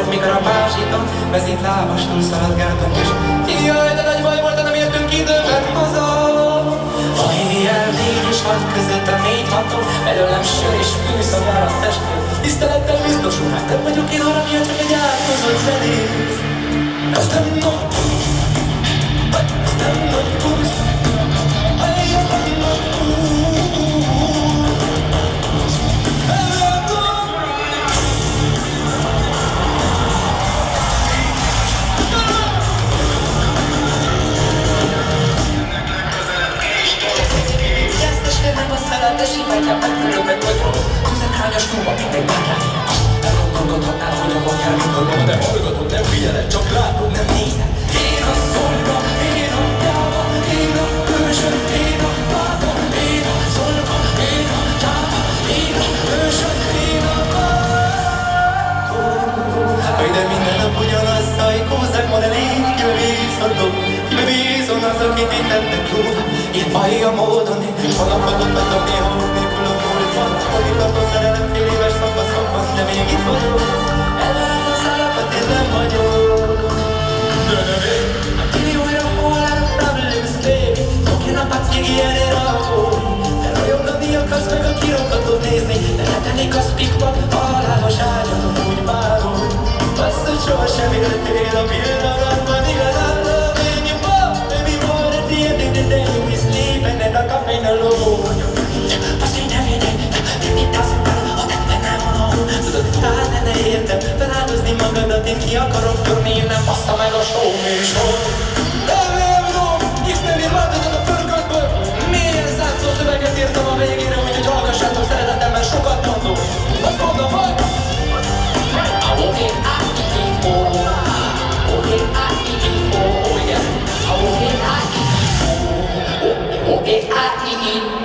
volt, mikor a pázsiton vezint lábastul szaladgáltunk, és jaj, de nagy baj volt, nem értünk időben haza. A éjjel négy és hat között a 4-6-on belőlem sör és fűszagál a testről. Tisztelettel biztos úr, hát nem vagyok én arra, miatt csak egy átkozott zenész. Ez nem nagy búz, ez nem nagy búz, ez nem nagy búz. De simányán megkörülmet vagyok. Tüzenhányas klubba mindegy bárján. Elgondolkodhatnál, hogy a vakjál mit gondolom, de hallgatod, nem figyeled, csak látod, nem nézed. Én a szolga, én a gyáva, én a hősöm, én a pápa, én a szolga, én a gyáva, én a hősöm, én a pápa. De minden nap ugyanaz szajkózzák, ma de légy, kibe bízhatok, kibe bízom az, akit itt tettek jó. Én alja módon, és halakodott a néha nélkül a múltban. Hogy itt a szerelem fél éves szakaszokban, de még itt vagyok. Elverem a szálakat, én nem vagyok. De nem én. I'm giving you a whole lot of problems, baby. Talking about kiegélni rakó. De rajongani akarsz meg a kirokatot nézni. De letennék a spikba, a halálos ágyatot úgy várom. Azt, hogy sohasem éltél a pillanatban igazán. The day we sleep and then the caffeine alone. Azt így nem érted, it doesn't matter, ha te nem mondom. Tudod, hát ne értem, feláldozni magadat, én ki akarok törni, én nem baszta meg a show műsor. Nem tudom, ismerni változat a pörkökből. Mélyen szátszó szöveget írtam a végére, úgyhogy hallgassátok szeretettel, mert sokat mondom. Azt mondom, hogy I